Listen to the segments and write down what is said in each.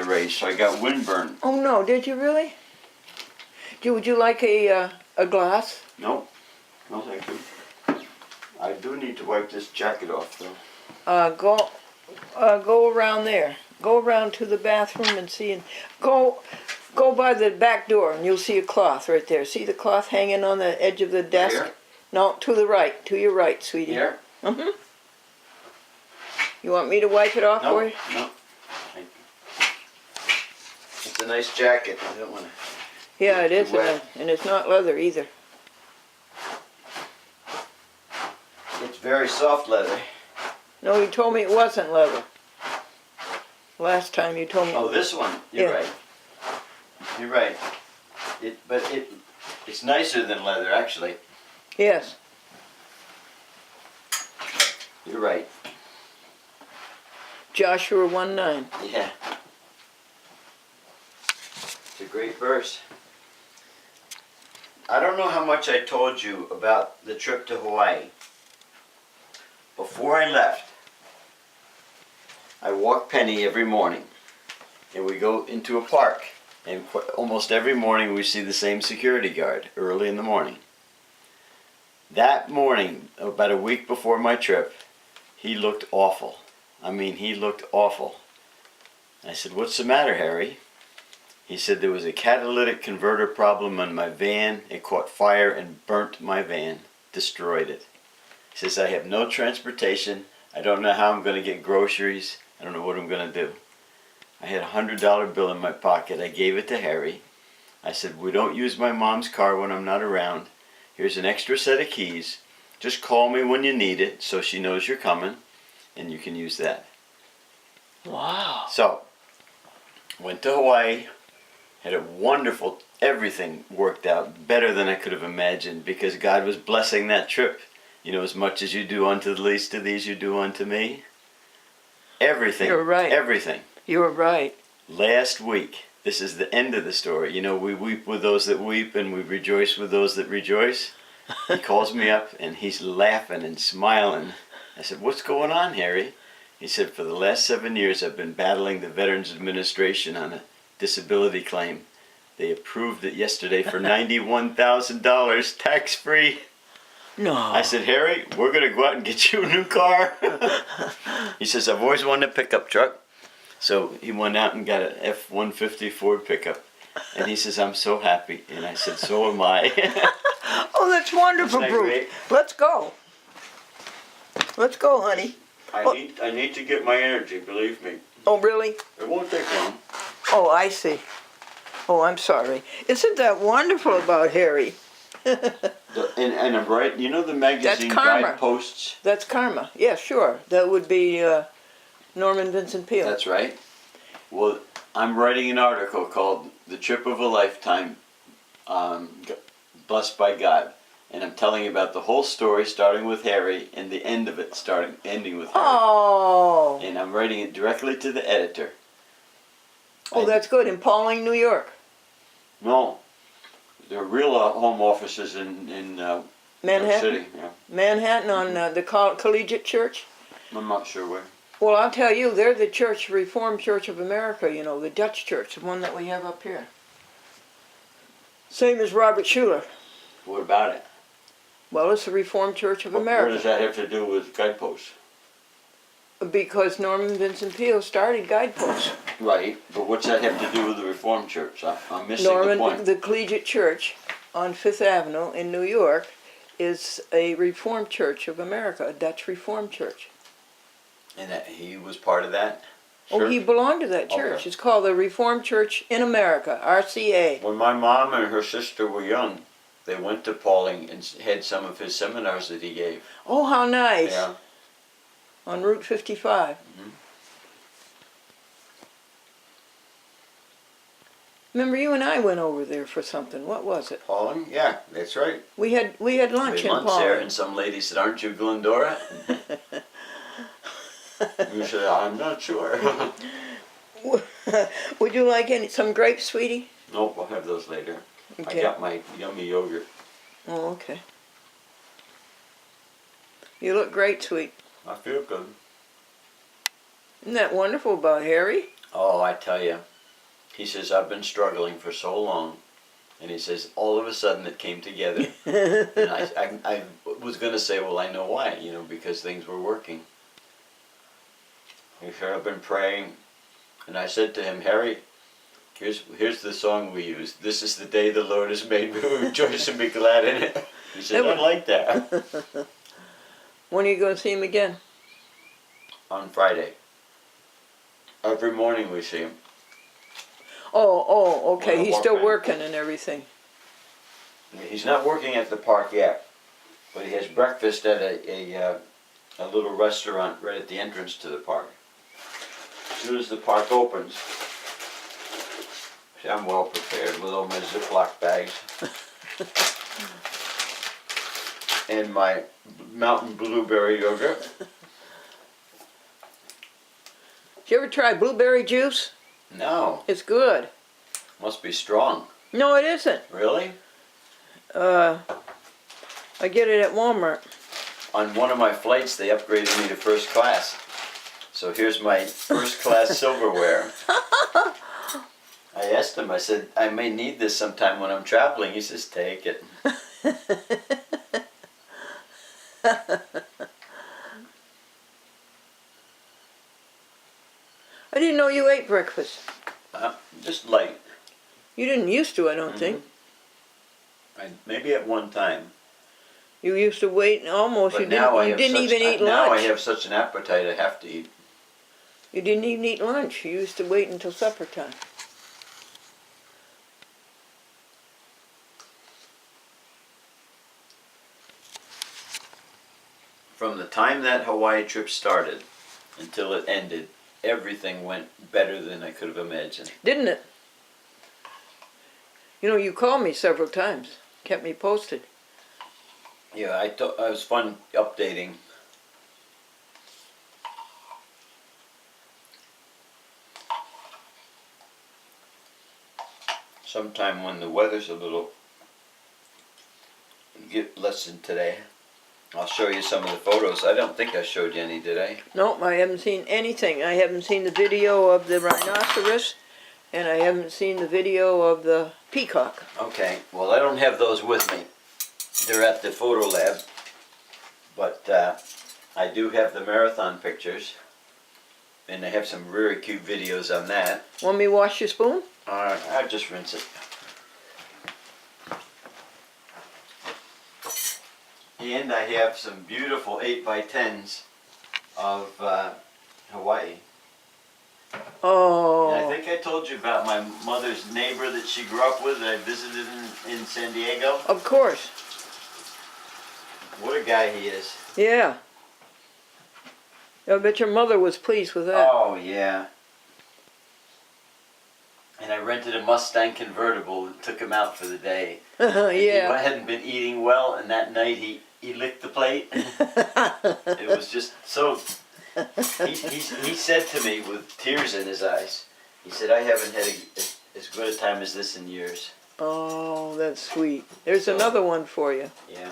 race. I got windburn. Oh no, did you really? Would you like a glass? No. No, thank you. I do need to wipe this jacket off, though. Go around there. Go around to the bathroom and see. And go by the back door, and you'll see a cloth right there. See the cloth hanging on the edge of the desk? Here? No, to the right. To your right, sweetie. Here? Mm-hmm. You want me to wipe it off for you? No. Thank you. It's a nice jacket. I don't want to. Yeah, it is, and it's not leather either. It's very soft leather. No, you told me it wasn't leather. Last time you told me. Oh, this one. You're right. You're right. It's nicer than leather, actually. Yes. You're right. Joshua 1:9. Yeah. It's a great verse. I don't know how much I told you about the trip to Hawaii. Before I left, I walk Penny every morning, and we go into a park, and almost every morning we see the same security guard early in the morning. That morning, about a week before my trip, he looked awful. I mean, he looked awful. I said, "What's the matter, Harry?" He said there was a catalytic converter problem on my van. It caught fire and burnt my van, destroyed it. He says, "I have no transportation. I don't know how I'm going to get groceries. I don't know what I'm going to do." I had a $100 bill in my pocket. I gave it to Harry. I said, "We don't use my mom's car when I'm not around. Here's an extra set of keys. Just call me when you need it so she knows you're coming, and you can use that." Wow. So, went to Hawaii. Had a wonderful, everything worked out better than I could have imagined because God was blessing that trip. You know, as much as you do unto the least of these, you do unto me. Everything. You're right. Everything. You're right. Last week, this is the end of the story. You know, we weep with those that weep and we rejoice with those that rejoice. He calls me up and he's laughing and smiling. I said, "What's going on, Harry?" He said, "For the last 7 years, I've been battling the Veterans Administration on a disability claim. They approved it yesterday for $91,000 tax-free." No. I said, "Harry, we're going to go out and get you a new car." He says, "I've always wanted a pickup truck." So he went out and got an F-150 Ford pickup. And he says, "I'm so happy." And I said, "So am I." Oh, that's wonderful, Isn't that Bruce. great? Let's go. Let's go, honey. I need to get my energy, believe me. Oh, really? It won't take long. Oh, I see. Oh, I'm sorry. Isn't that wonderful about Harry? And I'm right. You know the magazine karma. Guideposts? That's karma. Yeah, sure. That would be Norman Vincent Peale. That's right. Well, I'm writing an article called "The Trip of a Lifetime, Blessed by God," and I'm telling you about the whole story, starting with Harry, and the end of it, ending with Harry. Oh. And I'm writing it directly to the editor. Oh, that's good. In Pauling, New York. No, there are real home offices in New York Manhattan. City. Yeah. Manhattan on the Collegiate Church. I'm not sure where. Well, I'll tell you, they're the church, Reformed Church of America, you know, the Dutch church, the one that we have up here. Same as Robert Schuller. What about it? Well, it's the Reformed Church of What America. does that have to do with Guideposts? Because Norman Vincent Peale started Guideposts. Right, but what's that have to do with the Reformed Church? I'm missing the point. The Collegiate Church on Fifth Avenue in New York is a Reformed Church of America, a Dutch Reformed Church. And that he was part of that? Oh, Church? he belonged to that church. Okay. It's called the Reformed Church in America, RCA. When my mom and her sister were young, they went to Pauling and had some of his seminars that he gave. Oh, how nice. Yeah. On Route 55. Mm-hmm. Remember, you and I went over there for something. What was it? Pauling? Yeah, that's right. We had lunch We had in lunch Pauling. there, and some lady said, "Aren't you Glendora?" You said, "I'm not sure." Would you like some grapes, sweetie? Nope, I'll have those later. Okay. I got my yummy yogurt. Oh, okay. You look great, sweet. I feel good. Isn't that wonderful about Harry? Oh, I tell you, He says, I've been struggling for so long. And he says, all of a sudden it came together. And I was going to say, well, I know why, you know, because things were working. He said, I've been praying. And I said to him, Harry, here's the song we use. This is the day the Lord has made. We will rejoice and be glad in it. He said, I like that. When are you going to see him again? On Friday. Every morning we see him. Oh, okay. Well, He's still walk in. working and everything. He's not working at the park yet, but he has breakfast at a little restaurant right at the entrance to the park. As soon as the park opens, see, I'm well prepared with all my Ziploc bags and my mountain blueberry yogurt. Did you ever try blueberry juice? No, It's good. must be strong. No, it isn't. Really? I get it at Walmart. On one of my flights, they upgraded me to first class. So here's my first class silverware. I asked him, I said, I may need this sometime when I'm traveling. He says, take it. I didn't know you ate breakfast. Just light. You didn't used to, I don't think. Maybe at one time. You used to wait almost. But You now didn't. You didn't even eat Now I lunch. have such an appetite I have to eat. You didn't even eat lunch. You used to wait until supper time. From the time that Hawaii trip started until it ended, everything went better than I could have imagined. Didn't it? You know, you called me several times. Kept me posted. Yeah, it was fun updating. Sometime when the weather's a little less than today, I'll show you some of the photos. I don't think I showed you any, did I? Nope, I haven't seen anything. I haven't seen the video of the rhinoceros, and I haven't seen the video of the peacock. Okay, well I don't have those with me. They're at the photo lab. But I do have the marathon pictures. And I have some very cute videos on that. Want me to wash your spoon? I'll just rinse it. And I have some beautiful 8x10s of Hawaii. Oh. And I think I told you about my mother's neighbor that she grew up with that I visited in San Diego. Of course. What a guy he is. Yeah. I bet your mother was pleased with that. Oh, yeah. And I rented a Mustang convertible and took him out for the day. Yeah. He hadn't been eating well, and that night he licked the plate. It was just so... He said to me with tears in his eyes, he said, I haven't had as good a time as this in years. Oh, that's sweet. There's So, another one for you. Yeah.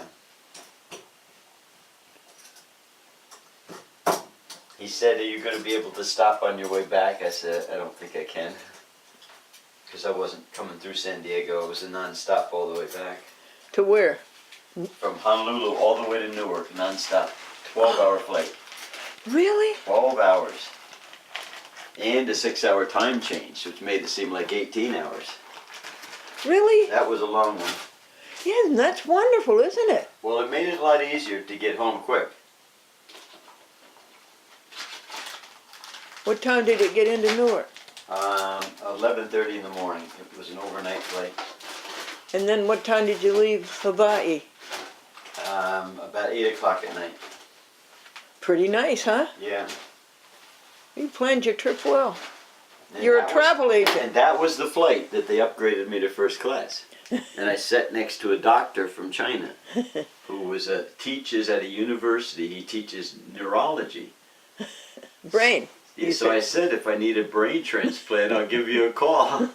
He said, are you going to be able to stop on your way back? I said, I don't think I can. Because I wasn't coming through San Diego. It was a non-stop all the way back. To where? From Honolulu all the way to Newark, non-stop. 12-hour flight. Really? 12 hours. And a 6-hour time change, which made it seem like 18 hours. Really? That was a long one. Yeah, that's wonderful, isn't it? Well, it made it a lot easier to get home quick. What time did it get into Newark? 11:30 in the morning. It was an overnight flight. And then what time did you leave Hawaii? About 8 o'clock at night. Pretty nice, huh? Yeah. You planned your trip well. And You're a that travel agent. And that was the flight that they upgraded me to first class. And I sat next to a doctor from China who teaches at a university. He teaches neurology. Brain. Yeah, so I said, if I need a brain transplant, I'll give you a call.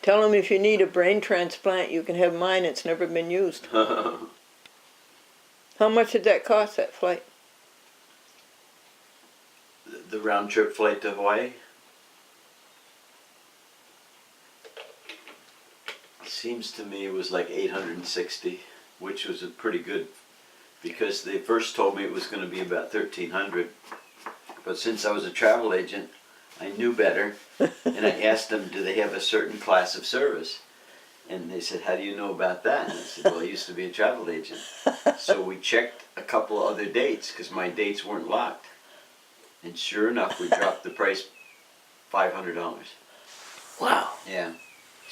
Tell him if you need a brain transplant, you can have mine. It's never been used. How much did that cost, that flight? The round trip flight to Hawaii? seems to me it was like 860, which was a pretty good, because they first told me it was going to be about 1,300. But since I was a travel agent, I knew better, and I asked them, do they have a certain class of service? And they said, how do you know about that? And I said, well, I used to be a travel agent. So we checked a couple of other dates, because my dates weren't locked. And sure enough, we dropped the price $500. Wow. Yeah.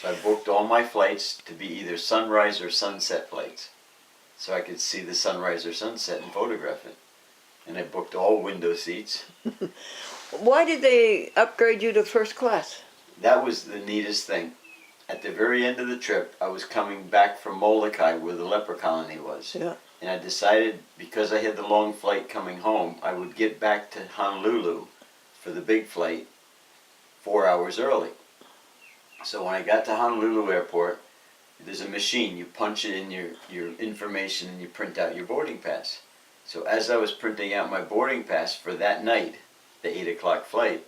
So I booked all my flights to be either sunrise or sunset flights, so I could see the sunrise or sunset and photograph it. And I booked all window seats. Why did they upgrade you to first class? That was the neatest thing. At the very end of the trip, I was coming back from Molokai, where the leper colony was. Yeah. And I decided, because I had the long flight coming home, I would get back to Honolulu for the big flight 4 hours early. So when I got to Honolulu Airport, there's a machine. You punch it in your information and you print out your boarding pass. So as I was printing out my boarding pass for that night, the 8 o'clock flight,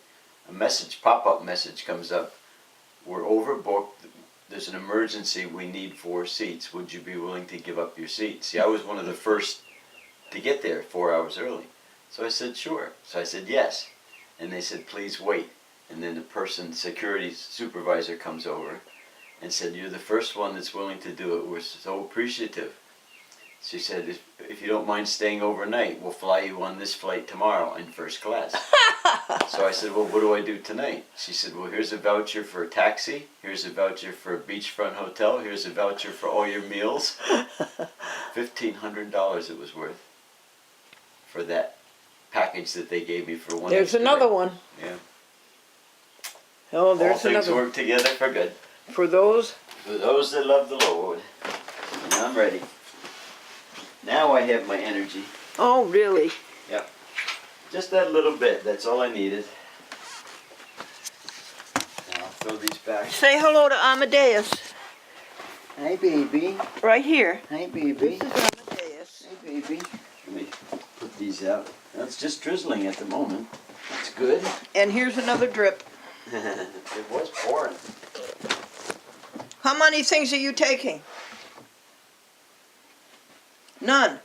a message, pop-up message comes up. We're overbooked. There's an emergency. We need 4 seats. Would you be willing to give up your seat? See, I was one of the first to get there 4 hours early. So I said, sure. So I said, yes. And they said, please wait. And then the person, security supervisor, comes over and said, you're the first one that's willing to do it. We're so appreciative. She said, if you don't mind staying overnight, we'll fly you on this flight tomorrow in first class. So I said, well, what do I do tonight? She said, well, here's a voucher for a taxi. Here's a voucher for a beachfront hotel. Here's a voucher for all your meals. $1,500 it was worth for that package that they gave me for one. There's another one. Yeah. Oh, All there's things another one. work together for good. For those. For those that love the Lord. And I'm ready. Now I have my energy. Oh, really? Yep. Just that little bit. That's all I needed. Now I'll throw these back. Say hello to Amadeus. Hi, baby. Right here. Hi, baby. This is Amadeus. Hi, baby. Let me put these out. Now, it's just drizzling at the moment. That's good. And here's another drip. It was pouring. How many things are you taking? None.